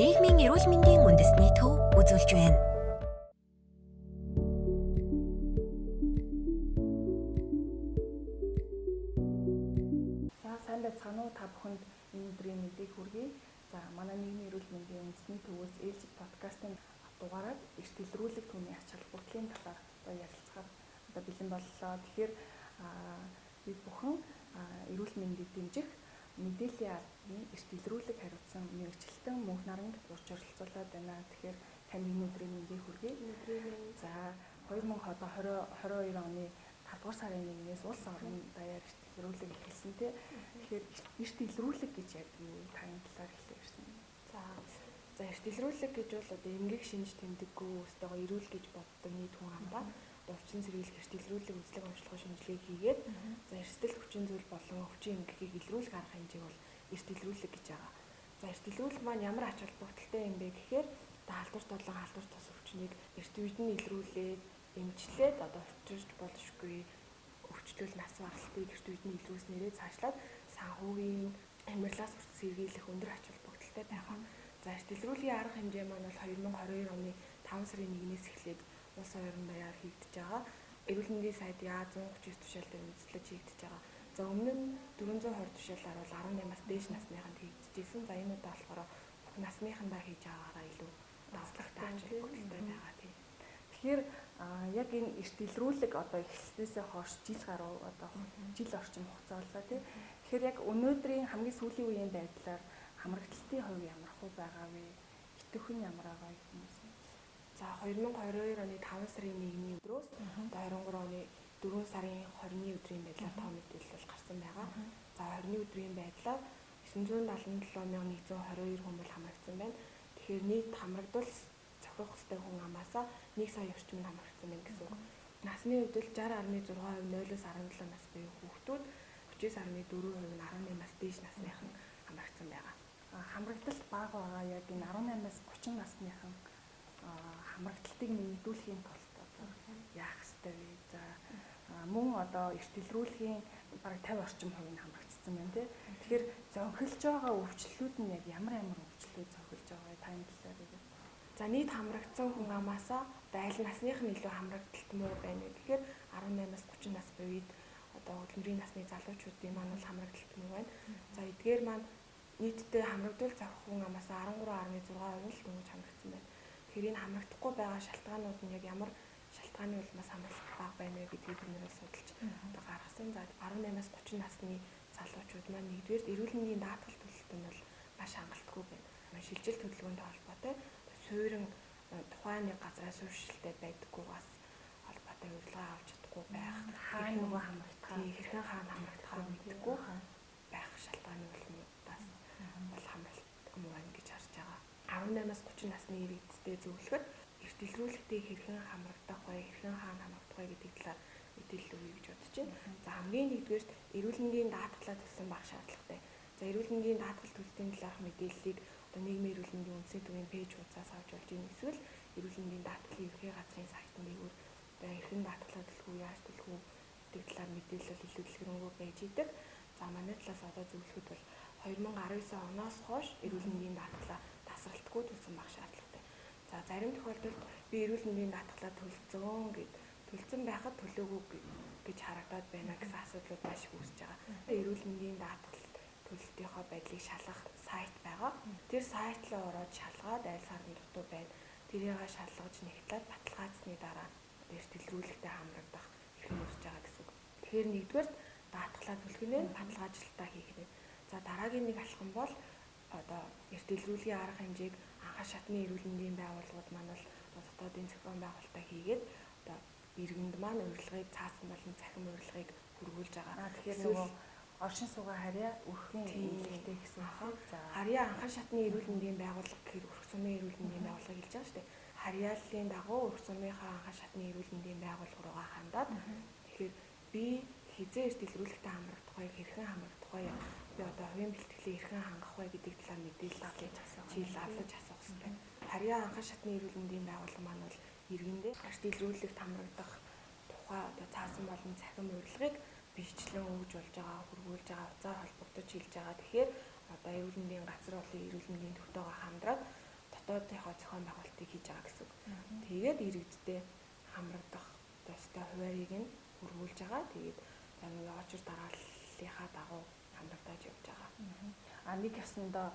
нийгмийн эрүүл мэндийн үндэсний төв үзүүлж байна. За сайн байцгаана уу, та бүхэнд энэ өдрийн мэдээг хүргэе. За манай нийгмийн эрүүл мэндийн үндэсний төвөөс ээлжид подкастын дугаараар эрт илрүүлэг түүний ач холбогдлын талаар ярилцахаар бэлэн боллоо. Тэгэхээр бид бүхэн эрүүл мэндийг дэмжих мэдээллийн албаны эрт илрүүлэг хариуцсан мэргэжилтэн мөнх наранд урьж оролцуулаад байна. Тэгэхээр танд энэ өдрийн мэдээг хүргэе. За 2022 оны 5 дугаар сарын 1-ээс улс орон даяар эрт илрүүлэг эхэлсэн тий. Тэгэхээр эрт илрүүлэг гэж яг юу вэ? Таны талаар хэлээ ирсэн. За эрт илрүүлэг гэж бол одоо эмгэг шинж тэмдэггүй өстойгоо эрүүл гэж боддог нийт хүн амдаа өвчин сэргийлэх эрт илрүүлэг үзлэг онцлогоо шинжилгээ хийгээд за эрсдэл хүчин зүйл болон өвчин эмгэгийг илрүүлэх арга хэмжээг бол эрт илрүүлэг гэж байгаа. За эрт илрүүлэг маань ямар ач холбогдолтой юм бэ гэхээр халдварт болон халдварт тус өвчнийг эрт үед нь илрүүлээд эмчлээд одоо өчирч болшгүй өвчлөл нас баралтыг эрт үед нь илрүүлснээрээ цаашлаад санхүүгийн амьрлаас хүртэл сэргийлэх өндөр ач холбогдолтой байгаа. За эрт илрүүлгийн арга хэмжээ маань бол 2022 оны 5 сарын 1-ээс эхлээд улс орон даяар хийгдэж байгаа. Эрүүл мэндийн сайдын А139 тушаал дээр үндэслэж хийгдэж байгаа. За өмнө нь 420 тушаалаар бол 18-аас дээш насныханд хийгдчихсэн. За энэ удаа болохоор бүх насныхандаа хийж байгаагаараа илүү давтлагтай ач холбогдолтой байгаа тийм. Тэгэхээр яг энэ эрт илрүүлэг одоо эхэлснээсээ хойш жил гаруй одоо жил орчим хугацаа боллоо тий. Тэгэхээр яг өнөөдрийн хамгийн сүүлийн үеийн байдлаар хамрагдалтын хувь ямар хөө байгаа вэ? Итгэх нь ямар байгаа юм бэ? За 2022 оны 5 сарын 1-ний өдрөөс одоо 23 оны 4 сарын 20-ны өдрийн байдлаар тоо мэдээлэл гарсан байгаа. За 20-ны өдрийн байдлаар 977,122 хүн бол хамрагдсан байна. Тэгэхээр нийт хамрагдвал цохих хөстэй хүн амаасаа 1 сая орчим хамрагдсан байна гэсэн үг. Насны хувьд л 60.6% 0-өөс 17 нас буюу хүүхдүүд, 39.4% нь 18-аас дээш насныхан хамрагдсан байгаа. Хамрагдалт бага байгаа яг энэ 18-аас 30 насныхан хамрагдалтыг нэмэгдүүлэхийн тулд одоо яах ёстой вэ? За мөн одоо эрт илрүүлэхийн бараг 50 орчим хувь нь хамрагдсан байна тий. Тэгэхээр зөнхөлж байгаа өвчлөлүүд нь яг ямар өвчлөлүүд зөнхөлж байгаа вэ? Таны талаар яг. За нийт хамрагдсан хүн амаасаа аль насных нь илүү хамрагдалт муу байна вэ гэхээр 18-аас 30 нас буйд одоо хөдөлмөрийн насны залуучуудын маань бол хамрагдалт муу байна. За эдгээр маань нийтдээ хамрагдвал зохих хүн амаасаа 13.6% л дөнгөж хамрагдсан байна. Тэгэхээр энэ хамрагдахгүй байгаа шалтгаанууд нь яг ямар шалтгааны улмаас хамрагдах бага байна вэ гэдгийг бид нэр судалж одоо гаргасан. За 18-аас 30 насны залуучууд маань нэгдүгээр эрүүл мэндийн даатгал төлөлт нь бол маш хангалтгүй байна. Шилжилт хөдөлгөөнтэй холбоотой суурин тухайн нэг газраас суурьшилтэй байдаггүйгаас холбоотой урилга авч чадахгүй байх, хаана нөгөө хамрагдах, хэрхэн хаана хамрагдахаа мэдгүй байх шалтгааны улмаас бол хамралт муу байна гэж харж байгаа. 18-аас 30 насны иргэдтэй зөвлөхөд эрт илрүүлэгтэй хэрхэн хамрагдах вэ, хэрхэн хаана хамрагдах вэ гэдэг талаар мэдээлэл өгье гэж бодож байна. За хамгийн нэгдүгээр эрүүл мэндийн даатгалаа төлсөн баг шаардлагатай. За эрүүл мэндийн даатгал төлөлтийн талаарх мэдээллийг одоо нийгмийн эрүүл мэндийн үндэсний төвийн пэйж хуудасаас авч болж байна. Эсвэл эрүүл мэндийн даатгалын ерхий газрын сайтан дээгүүр одоо хэрхэн даатгалаа төлөх үү, яаж төлөх үү гэдэг талаар мэдээлэл илүү дэлгэрэнгүй байж идэг. За манай талаас одоо зөвлөхөд бол 2019 оноос хойш эрүүл мэндийн даатгалаа тасралтгүй төлсөн баг шаардлагатай. За зарим тохиолдолд би эрүүл мэндийн даатгалаа төлсөн байхад төлөөгүй гэж харагдаад байна гэсэн асуудлууд маш их үүсэж байгаа. Эрүүл мэндийн даатгал төлөлтийнхөө байдлыг шалгах сайт байгаа. Тэр сайт руу ороод шалгаад аль сарын дутуу байна. Тэрийг шалгаж нэгтлээд баталгаажсны дараа эрт илрүүлэгтэй хамрагдах хэрэг үүсэж байгаа гэсэн үг. Тэгэхээр нэгдүгээр даатгалаа төлөх нь баталгаажлалтаа хийх нь. За дараагийн нэг алхам бол одоо эрт илрүүлгийн арга хэмжээг анхаас шатны эрүүл мэндийн байгууллагууд маань бол дотоодын зохион байгуулалтаа хийгээд одоо иргэнд маань урилгыг цаасан болон цахим урилгыг хөрвүүлж байгаа. Тэгэхээр нөгөө оршин суугаа харьяа өрхийн эмнэлэгтэй гэсэн үг. За харьяа анхаас шатны эрүүл мэндийн байгууллага гэхээр өрх сумын эрүүл мэндийн байгууллага хэлж байгаа шүү дээ. Харьяаллын дагуу өрх сумынхаа анхаас шатны эрүүл мэндийн байгууллага руугаа хандаад тэгэхээр би хизээ эрт илрүүлэгтэй хамрагдах вэ, хэрхэн хамрагдах вэ? Би одоо хувийн бэлтгэлээ хэрхэн хангах вэ гэдэг талаар мэдээлэл авч асуух хэрэгтэй. Харьяа анхаас шатны эрүүл мэндийн байгууллага маань бол иргэндээ эрт илрүүлэгт хамрагдах тухай одоо цаасан болон цахим урилгыг бичлэн өгж болж байгаа, хөрвүүлж байгаа, уцаар холбогдож хэлж байгаа. Тэгэхээр одоо эрүүл мэндийн газар болон эрүүл мэндийн төвтэйгээ хамтраад дотоодынхоо зохион байгуулалтыг хийж байгаа гэсэн үг. Тэгээд иргэдтэй хамрагдах ёстой хуваарийг нь хөрвүүлж байгаа. Тэгээд очир дарааллынхаа дагуу хамрагдаж явж байгаа. Нэг ясандаа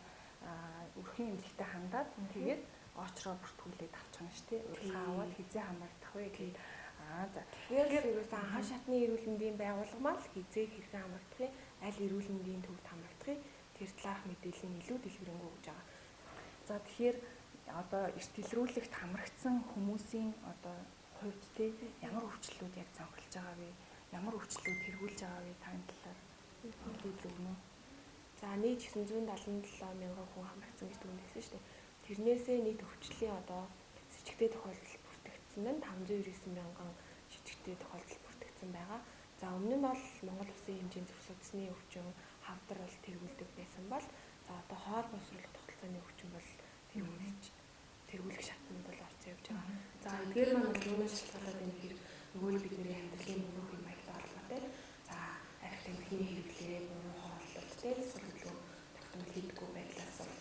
өрхийн эмнэлэгтэй хандаад тэгээд очроо бүртгүүлээд авчихна шүү дээ. Урилга аваад хизээ хамрагдах вэ гэдэг. За тэгэхээр ерөөсөн анхан шатны эрүүл мэндийн байгууллага мал хизээ хэрхэн хамрагдахыг, аль эрүүл мэндийн төвд хамрагдахыг тэр талаарх мэдээллийн илүү дэлгэрэнгүй өгж байгаа. За тэгэхээр одоо эрт илрүүлэгт хамрагдсан хүмүүсийн одоо хувьд те ямар өвчлөлүүд яг цонхолж байгаа вэ? Ямар өвчлөлүүд тэргүүлж байгаа вэ? Таны талаар хэлээд өгнө үү? За нийт 977 мянган хүн хамрагдсан гэж дүгнэсэн шүү дээ. Тэрнээсээ нийт өвчлөлийн одоо сэжигтэй тохиолдол бүртгэгдсэн байна. 599 мянган сэжигтэй тохиолдол бүртгэгдсэн байгаа. За өмнө нь бол Монгол Улсын хэмжээнд зүрх судасны өвчин хавдар бол тэргүүлдэг байсан бол за одоо хоол боловсруулах тогтолцооны өвчин бол тэргүүлэх шатнд бол орцсон явж байгаа. За эдгээр маань юунаас шалтгаалаад байна гэхээр нөгөө л бидний амьдралын буруу хэм маягтай холбоотой. За арх тамхины хэрэглээ, буруу хооллолт, эсвэл тогтмол хийдэггүй байдлаас бол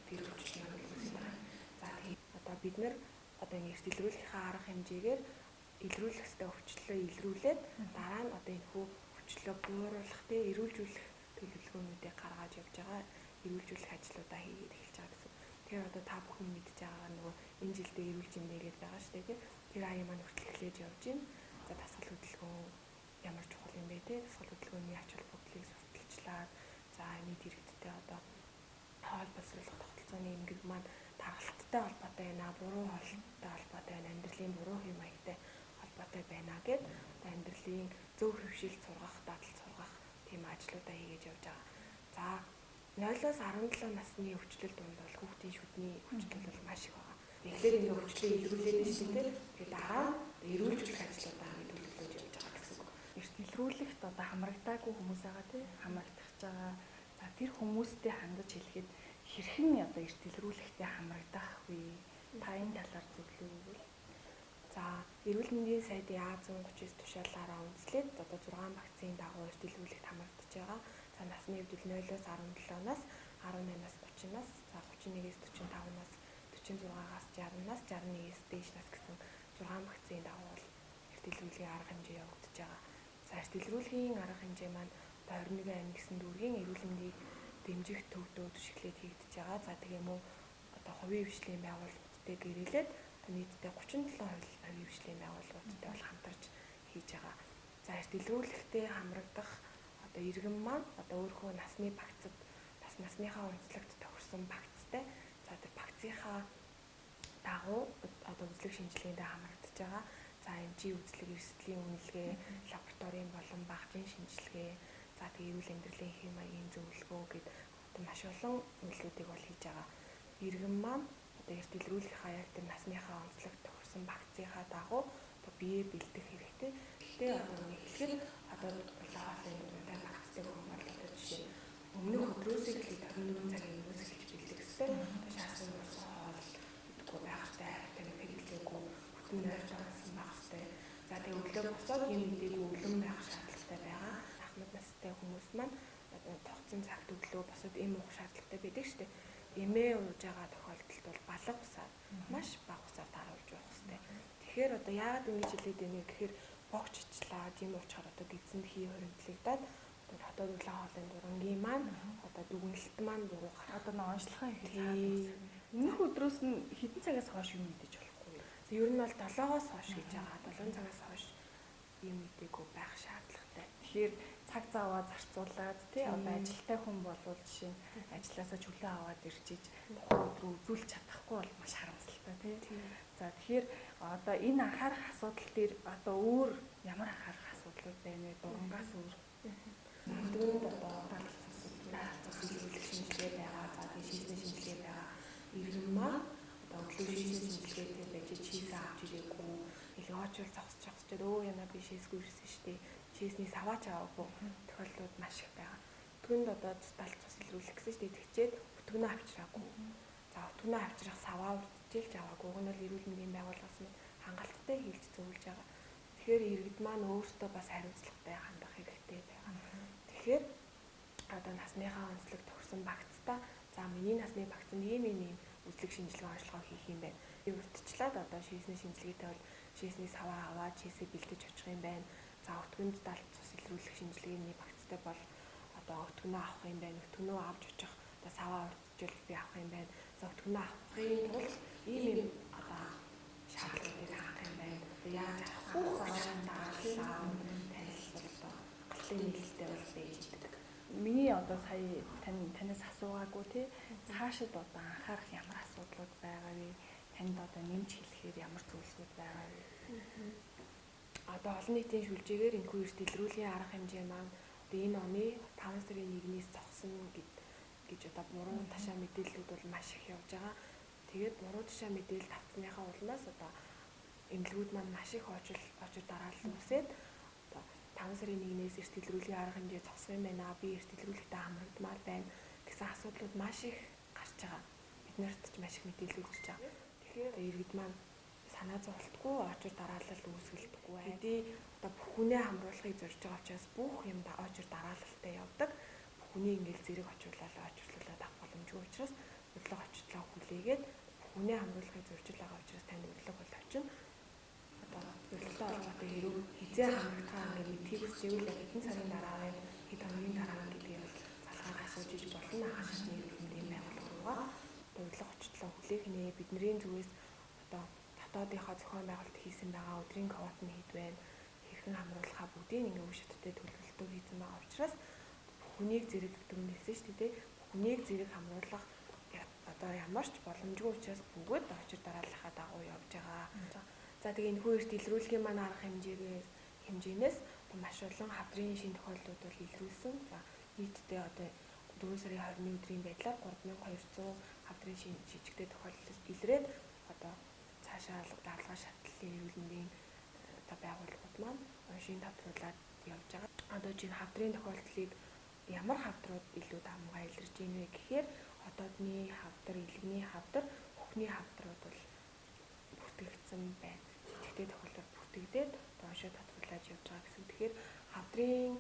тэр өвчин маань үүсэж байгаа. За тэгээд одоо бид нар одоо эрт илрүүлэхийнхаа арга хэмжээгээр илрүүлэх ёстой өвчлөлөө илрүүлээд дараа нь одоо энэ хүү өвчлөлөө бууруулах тэ эрүүлжүүлэх төлөвлөгөөнүүдийг гаргаж явж байгаа. Эрүүлжүүлэх ажлуудаа хийгээд эхэлж байгаа гэсэн. Тэгэхээр одоо та бүхэн мэдж байгаа нөгөө энэ жилдээ эрүүл мэндийгээд байгаа шүү дээ. Тэр аяа маань хүртэл эхлэж явж байна. За дасгал хөдөлгөөн ямар чухал юм бэ те? Дасгал хөдөлгөөний ач холбогдлыг сурталчлаад за нийт иргэдтэй одоо хоол боловсруулах тогтолцооны эмгэг маань тархалттай холбоотой байна, буруу хоолтой холбоотой байна, амьдралын буруу хэм маягтай холбоотой байна гэд амьдралын зөв хөвшилт сургах, дадал сургах тийм ажлуудаа хийж явж байгаа. За 0-аас 17 насны өвчлөл дунд бол хүүхдийн шүдний өвчлөл бол маш их байгаа. Тэгэхээр энэ өвчлөлийг илрүүлээд шүү дээ. Тэгээд дараа нь эрүүлжүүлэх ажлуудаа төлөвлөж явж байгаа гэсэн үг. Эрт илрүүлэхт одоо хамрагдаагүй хүмүүс байгаа тийм хамрагдах байгаа. За тэр хүмүүстэй хандаж хэлэхэд хэрхэн одоо эрт илрүүлэхтэй хамрагдах вэ? Та энэ талаар зөвлөвөл. За эрүүл мэндийн сайдын А139 тушаалаараа үндэслээд одоо 6 вакцины дагуу эрт илрүүлэхт хамрагдаж байгаа. За насны хэвдэл 0-аас 17-наас 18-аас 30-наас за 31-ээс 45-наас 46-аас 60-наас 61-ээс дээш нас гэсэн 6 вакцины дагуу эрт илрүүлгийн арга хэмжээ явагдаж байгаа. За эрт илрүүлгийн арга хэмжээ маань одоо 21 аймаг гэсэн дүүргийн эрүүл мэндийг дэмжих төвдөө түшиглээд хийгдэж байгаа. За тэгээ мөн одоо хувийн хвшлийн байгууллагуудтай гэрээлээд нийтдээ 37 хувийн хвшлийн байгууллагуудтай бол хамтарч хийж байгаа. За эрт илрүүлэхтэй хамрагдах одоо иргэн маань одоо өөрхөө насны багцад насныхаа онцлогт тохирсон багцтай. За тэр багцынхаа дагуу одоо үзлэг шинжилгээндээ хамрагдаж байгаа. За эмчийн үзлэг, эрсдлийн үнэлгээ, лабораторийн болон багажийн шинжилгээ, за тэгээ эрүүл амьдралын хэм маягийн зөвлөгөө гэдэг одоо маш олон үйлдэлүүдийг бол хийж байгаа. Иргэн маань одоо эрт илрүүлэхийнхаа яг тэр насныхаа онцлогт тохирсон багцынхаа дагуу одоо биеэ бэлдэх хэрэгтэй. Гэхдээ одоо эхлэхэд одоо улаалын үнэтэй багцтай хүн бол одоо жишээ өмнөх өдрөөсөө эхлээд 24 цагийн өмнөөс эхэлж бэлдэх хэрэгтэй. Шаасан болсон хоол идэхгүй байх хэрэгтэй. Тамхи хэрэглээгүй, бүтэн нойртой болсон байх хэрэгтэй. За тэгээ өглөө босоод юм мэдээгүй өвлөн байх шаардлагатай байгаа. Ахмад настай хүмүүс маань одоо тогтсон цагт өглөө босоод эм уух шаардлагатай байдаг шүү дээ. Эмээ ууж байгаа тохиолдолд бол балга усаар маш бага усаар таруулж уух хэрэгтэй. Тэгэхээр одоо яагаад ингэж хэлээд байна гэхээр богччлаа, жим уучаар одоо гидсэнд хий хоригдлагдаад одоо хотод улаан хоолойн дурангийн маань одоо дүгнэлт маань буруу гарах. Одоо нэг онцлогоо хийх хэрэгтэй. Өмнөх өдрөөс нь хэдэн цагаас хойш юм мэдэж болохгүй юу? Ер нь бол 7-оос хойш хийж байгаа. 7 цагаас хойш юм мэдээгүй байх шаардлагатай. Тэгэхээр цаг цааваа зарцуулаад тий одоо ажилтай хүн болвол жишээ нь ажилласаа чөлөө аваад ирж иж тухайн өдрөө үзүүлж чадахгүй бол маш харамсалтай тий. За тэгэхээр одоо энэ анхаарах асуудал дээр одоо өөр ямар анхаарах асуудлууд байна вэ? Дурангаас өөр. Өдрөнд одоо цус илрүүлэх шинжилгээ байгаа. За тийм шийдсэн шинжилгээ байгаа. Иргэн маань одоо өглөө шийдсэн шинжилгээтэй байж чийсээ авч ирээгүй. Илгоочвол зогсчод өө яна би шийсгүй ирсэн шүү дээ. Чийсний саваач аваагүй тохиолдлууд маш их байгаа. Өтгөнд одоо цус илрүүлэх гэсэн шүү дээ. Тэгчээд өтгөнөө авчираагүй. За өтгөнөө авчрах саваа урдчилж аваагүй. Уг нь бол эрүүл мэндийн байгууллагаас нь хангалттай хийж зөвлөж байгаа. Тэгэхээр иргэд маань өөрсдөө бас хариуцлагатай хандах хэрэгтэй байгаа. Тэгэхээр одоо насныхаа онцлог тохирсон багцтай за миний насны багцанд ийм үзлэг шинжилгээ онцлогоо хийх юм байна. Урдчлаад одоо шийсний шинжилгээтэй бол шийсний саваа аваад шийсээ бэлдэж очих юм байна. За өтгөнд далд цус илрүүлэх шинжилгээний багцтай бол одоо өтгөнөө авах юм байна. Өтгөнөө авч очих одоо саваа урдчил би авах юм байна. За өтгөнөө авахын тулд ийм одоо шаардлагыг хангах юм байна. Яаж авах вэ? Даалгавар танилцуулга галын нээлттэй бол байж идэг. Миний одоо сая танаас асуугаагүй тий цаашид одоо анхаарах ямар асуудлууд байгаа вэ? Танд одоо нэмж хэлэхээр ямар зүйлсүүд байгаа вэ? Одоо олон нийтийн шүлжээгээр энэхүү эрт илрүүлгийн арга хэмжээ маань одоо энэ оны 5 сарын 1-ээс зогсно гэж одоо буруу ташаа мэдээллүүд бол маш их явж байгаа. Тэгээд буруу ташаа мэдээлэл тавцсныхаа улмаас одоо эмнэлгүүд маань маш их очир дараалал үсээд одоо 5 сарын 1-ээс эрт илрүүлгийн арга хэмжээ зогсох юм байна. Би эрт илрүүлэгтээ хамрагдмаар байна гэсэн асуудлууд маш их гарч байгаа. Бид нарт ч маш их мэдээлэл ирж байгаа. Тэгэхээр иргэд маань санаа зовлтгүй очир дараалал үүсгэлдэггүй. Хэдий одоо бүх хүнээ хамруулахыг зорж байгаа учраас бүх юм очир дараалалтай явдаг. Бүх хүнийг ингээл зэрэг очирлуулаад авах боломжгүй учраас урилга очтлоо хүлээгээд бүх хүнээ хамруулахыг зорж байгаа учраас танд урилга бол очино. Одоо урилгатай холбоотой хэрэг хизээ хамрагдахаа ингээд мэдхийг хүсвэл хэдэн сарын дараа хэд хоногийн дараа гэдгийг бол залгаар асууж иж болно. Хашны хэмжээний байгууллага одоо урилга очтлоо хүлээх нэ бидний зүгээс одоо дотоодынхоо зохион байгуулалт хийсэн байгаа өдрийн квот нь хэд байна? Хэрхэн хамруулахаа бүгдийг ингээ үе шаттай төлөвлөлтөө хийсэн байгаа учраас хүнийг зэрэг дөрөв хэлсэн шүү дээ. Хүнийг зэрэг хамруулах одоо ямар ч боломжгүй учраас бүгд очир дарааллахаа дагуу явж байгаа. За тэгээ энэ хүү эрт илрүүлгийн маань арга хэмжээнээс маш олон хавдрын шин тохиолдлууд бол илрүүлсэн. За нийтдээ одоо 4 сарын 20-ны өдрийн байдлаар 3200 хавдрын шин жижигтэй тохиолдол илрээд одоо цаашаа даргалгаа шатлалын эрүүл мэндийн одоо байгууллагууд маань уншийн тавтруулаад явж байгаа. Одоо чинь хавдрын тохиолдлыг ямар хавдрууд илүү давмгай илэрж ийн вэ гэхээр хотоодны хавдар, илгэний хавдар, хөхний хавдрууд бол бүтгэгдсэн байна. Жижигтэй тохиолдол бүтгэгдээд уншаа тавтруулаад явж байгаа гэсэн. Тэгэхээр хавдрын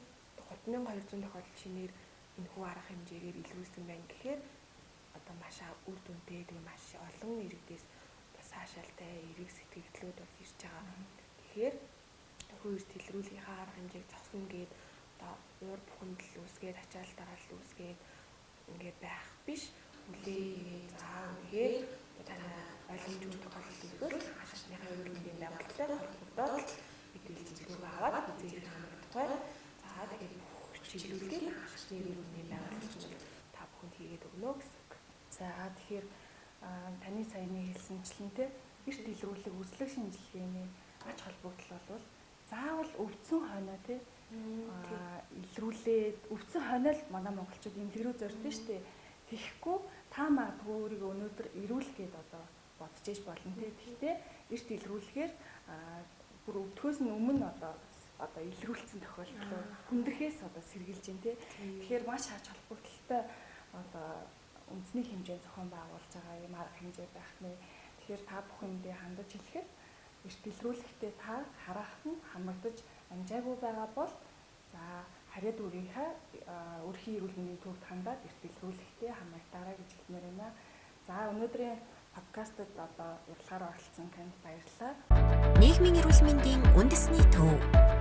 3200 тохиолдол шинээр энэхүү арга хэмжээгээр илрүүлсэн байна гэхээр одоо маш үр дүнтэй тэгээ маш олон иргэдээс цаашаалтай эрэг сэтгэгдлүүд бол ирж байгаа. Тэгэхээр хүү эрт илрүүлгийнхаа арга хэмжээг зогсно гээд одоо уур бухимдал үүсгээд ачаал дараалал үүсгээд ингээд байх биш. Хүлээгээд заавгээд танаа ойлгомжтой тохиолдол өгвөл хашааныхаа эрүүл мэндийн байгууллагатай холбогдоод мэдээлэл зөвлөгөө аваад үзүүлэх хамрах тухай. За тэгээд бүх чиглэлийг хашааны эрүүл мэндийн байгууллагч та бүхэнд хийгээд өгнө гэсэн үг. За тэгэхээр таны саяны хэлсэнчлэнтэй эрт илрүүлэг үзлэг шинжилгээний ач холбогдол бол заавал өвдсөн хойноо тий илрүүлээд өвдсөн хойноо л манай монголчууд эмнэлэг рүү зордсон шүү дээ. Тэгэхгүй та магадгүй өөрийгөө өнөөдөр ирүүлэх гээд одоо бодож иж болно тий. Гэхдээ эрт илрүүлэхээр бүр өвдөхөөс нь өмнө одоо илрүүлсэн тохиолдол хүндрэхээс одоо сэргийлж дээ тий. Тэгэхээр маш ач холбогдолтой одоо үндэсний хэмжээнд зохион байгуулж байгаа юм арга хэмжээ байх нэ. Тэгэхээр та бүхэндээ хандаж хэлэхэд эрт илрүүлэхдээ та харахад нь хамрагдаж амжаагүй байгаа бол за хариад өрхийн эрүүл мэндийн төвд хандаад эрт илрүүлэхдээ хамрагдаарай гэж хэлмээр байна. За өнөөдрийн подкастад одоо урилгаараа оролцсон танд баярлалаа. Нийгмийн эрүүл мэндийн үндэсний төв